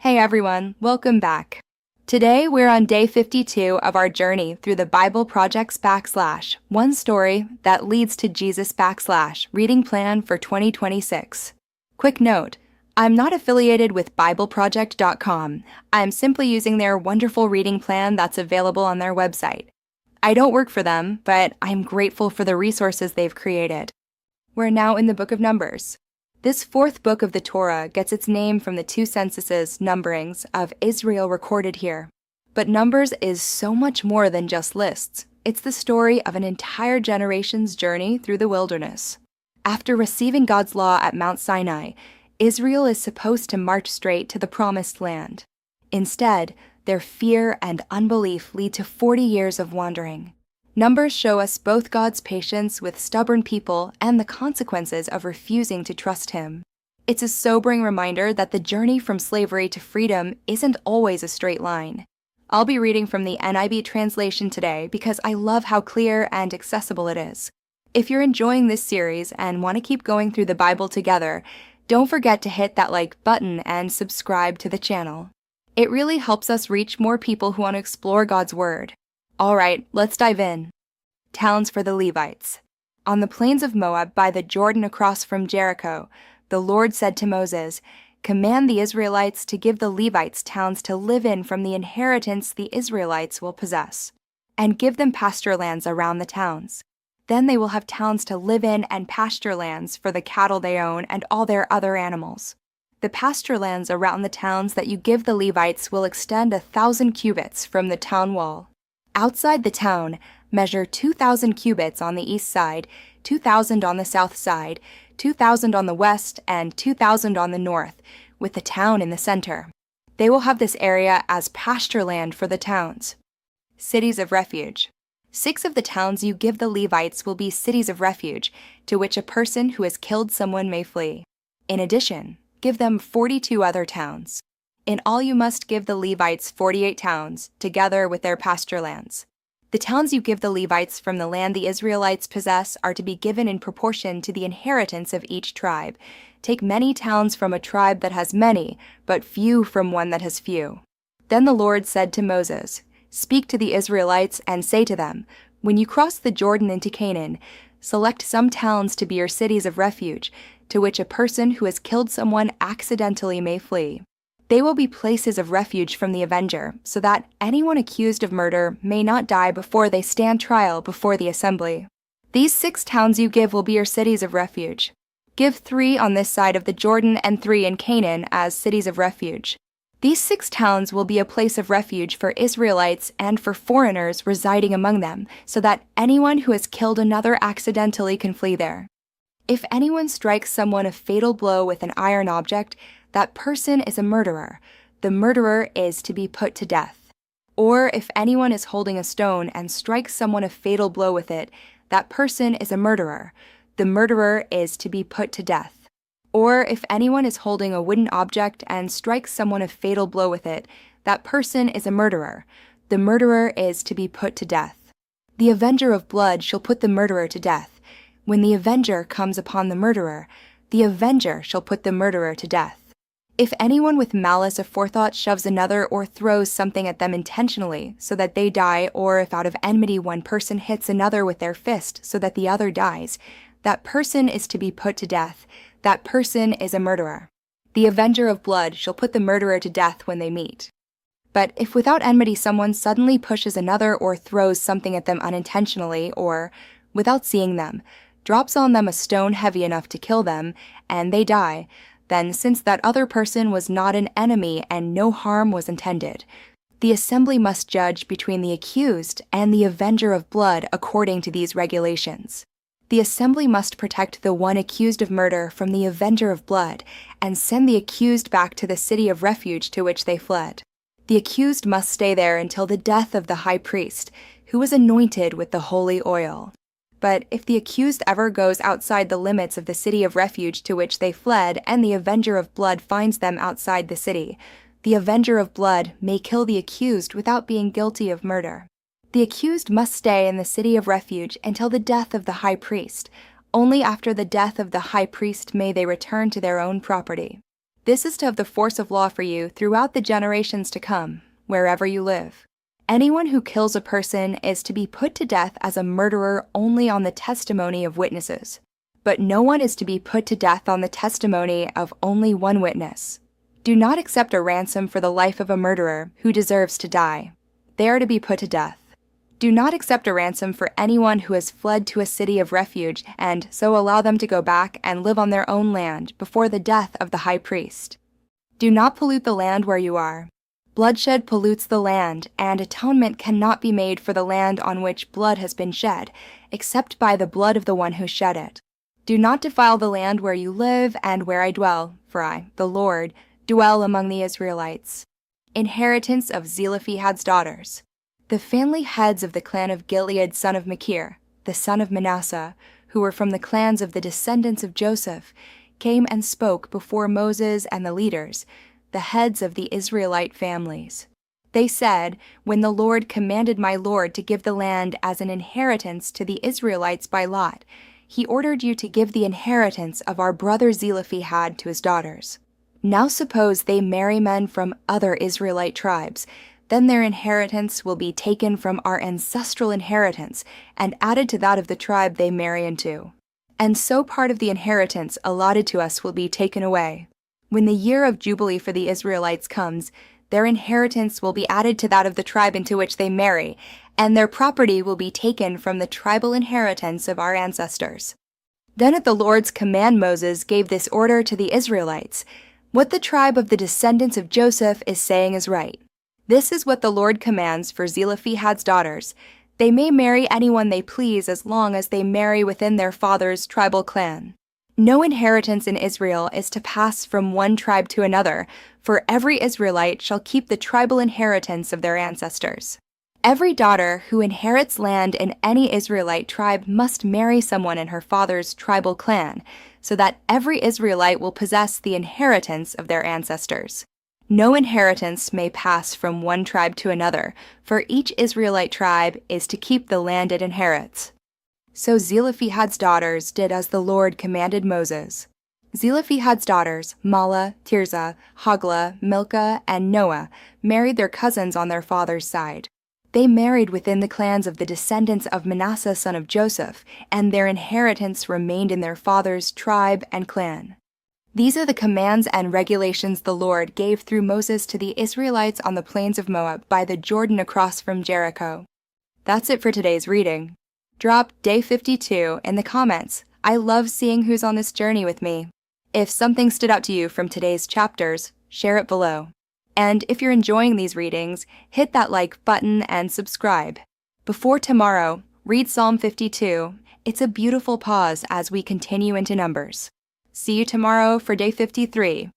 Hey everyone, welcome back. Today we're on day 52 of our journey through the Bible Project's / one story that leads to Jesus / reading plan for 2026. Quick note, I'm not affiliated with BibleProject.com. I'm simply using their wonderful reading plan that's available on their website. I don't work for them, but I'm grateful for the resources they've created. We're now in the book of Numbers. This fourth book of the Torah gets its name from the two censuses, numberings, of Israel recorded here. But Numbers is so much more than just lists. It's the story of an entire generation's journey through the wilderness. After receiving God's law at Mount Sinai, Israel is supposed to march straight to the Promised Land. Instead, their fear and unbelief lead to 40 years of wandering. Numbers show us both God's patience with stubborn people and the consequences of refusing to trust Him. It's a sobering reminder that the journey from slavery to freedom isn't always a straight line. I'll be reading from the NIV translation today because I love how clear and accessible it is. If you're enjoying this series and want to keep going through the Bible together, don't forget to hit that like button and subscribe to the channel. It really helps us reach more people who want to explore God's Word. All right, let's dive in. Towns for the Levites. On the plains of Moab by the Jordan across from Jericho, the Lord said to Moses, "Command the Israelites to give the Levites towns to live in from the inheritance the Israelites will possess, and give them pasture lands around the towns. Then they will have towns to live in and pasture lands for the cattle they own and all their other animals. The pasture lands around the towns that you give the Levites will extend 1,000 cubits from the town wall. Outside the town, measure 2,000 cubits on the east side, 2,000 on the south side, 2,000 on the west, and 2,000 on the north, with the town in the center. They will have this area as pasture land for the towns." Cities of refuge. 6 of the towns you give the Levites will be cities of refuge, to which a person who has killed someone may flee. In addition, give them 42 other towns. In all you must give the Levites 48 towns, together with their pasture lands. The towns you give the Levites from the land the Israelites possess are to be given in proportion to the inheritance of each tribe. Take many towns from a tribe that has many, but few from one that has few. Then the Lord said to Moses, "Speak to the Israelites and say to them, when you cross the Jordan into Canaan, select some towns to be your cities of refuge, to which a person who has killed someone accidentally may flee. They will be places of refuge from the avenger, so that anyone accused of murder may not die before they stand trial before the assembly. These 6 towns you give will be your cities of refuge. Give 3 on this side of the Jordan and 3 in Canaan as cities of refuge. These 6 towns will be a place of refuge for Israelites and for foreigners residing among them, so that anyone who has killed another accidentally can flee there. If anyone strikes someone a fatal blow with an iron object, that person is a murderer. The murderer is to be put to death. Or if anyone is holding a stone and strikes someone a fatal blow with it, that person is a murderer. The murderer is to be put to death. Or if anyone is holding a wooden object and strikes someone a fatal blow with it, that person is a murderer. The murderer is to be put to death. The avenger of blood shall put the murderer to death. When the avenger comes upon the murderer, the avenger shall put the murderer to death. If anyone with malice aforethought shoves another or throws something at them intentionally so that they die, or if out of enmity one person hits another with their fist so that the other dies, that person is to be put to death. That person is a murderer. The avenger of blood shall put the murderer to death when they meet. But if without enmity someone suddenly pushes another or throws something at them unintentionally, or, without seeing them, drops on them a stone heavy enough to kill them, and they die, then since that other person was not an enemy and no harm was intended, the assembly must judge between the accused and the avenger of blood according to these regulations. The assembly must protect the one accused of murder from the avenger of blood and send the accused back to the city of refuge to which they fled. The accused must stay there until the death of the high priest, who was anointed with the holy oil. But if the accused ever goes outside the limits of the city of refuge to which they fled and the avenger of blood finds them outside the city, the avenger of blood may kill the accused without being guilty of murder. The accused must stay in the city of refuge until the death of the high priest. Only after the death of the high priest may they return to their own property. This is to have the force of law for you throughout the generations to come, wherever you live. Anyone who kills a person is to be put to death as a murderer only on the testimony of witnesses. But no one is to be put to death on the testimony of only one witness. Do not accept a ransom for the life of a murderer who deserves to die. They are to be put to death. Do not accept a ransom for anyone who has fled to a city of refuge and so allow them to go back and live on their own land before the death of the high priest. Do not pollute the land where you are. Bloodshed pollutes the land, and atonement cannot be made for the land on which blood has been shed, except by the blood of the one who shed it. Do not defile the land where you live and where I dwell, for I, the Lord, dwell among the Israelites. Inheritance of Zelophehad's daughters. The family heads of the clan of Gilead son of Machir, the son of Manasseh, who were from the clans of the descendants of Joseph, came and spoke before Moses and the leaders, the heads of the Israelite families. They said, "When the Lord commanded my Lord to give the land as an inheritance to the Israelites by lot, he ordered you to give the inheritance of our brother Zelophehad to his daughters. Now suppose they marry men from other Israelite tribes, then their inheritance will be taken from our ancestral inheritance and added to that of the tribe they marry into. And so part of the inheritance allotted to us will be taken away. When the year of Jubilee for the Israelites comes, their inheritance will be added to that of the tribe into which they marry, and their property will be taken from the tribal inheritance of our ancestors." Then at the Lord's command Moses gave this order to the Israelites: "What the tribe of the descendants of Joseph is saying is right. This is what the Lord commands for Zelophehad's daughters. They may marry anyone they please as long as they marry within their father's tribal clan. No inheritance in Israel is to pass from one tribe to another, for every Israelite shall keep the tribal inheritance of their ancestors. Every daughter who inherits land in any Israelite tribe must marry someone in her father's tribal clan, so that every Israelite will possess the inheritance of their ancestors. No inheritance may pass from one tribe to another, for each Israelite tribe is to keep the land it inherits." So Zelophehad's daughters did as the Lord commanded Moses. Zelophehad's daughters, Mahlah, Tirzah, Hoglah, Milcah, and Noah, married their cousins on their father's side. They married within the clans of the descendants of Manasseh son of Joseph, and their inheritance remained in their father's tribe and clan. These are the commands and regulations the Lord gave through Moses to the Israelites on the plains of Moab by the Jordan across from Jericho. That's it for today's reading. Drop Day 52 in the comments. I love seeing who's on this journey with me. If something stood out to you from today's chapters, share it below. And if you're enjoying these readings, hit that like button and subscribe. Before tomorrow, read Psalm 52. It's a beautiful pause as we continue into Numbers. See you tomorrow for Day 53.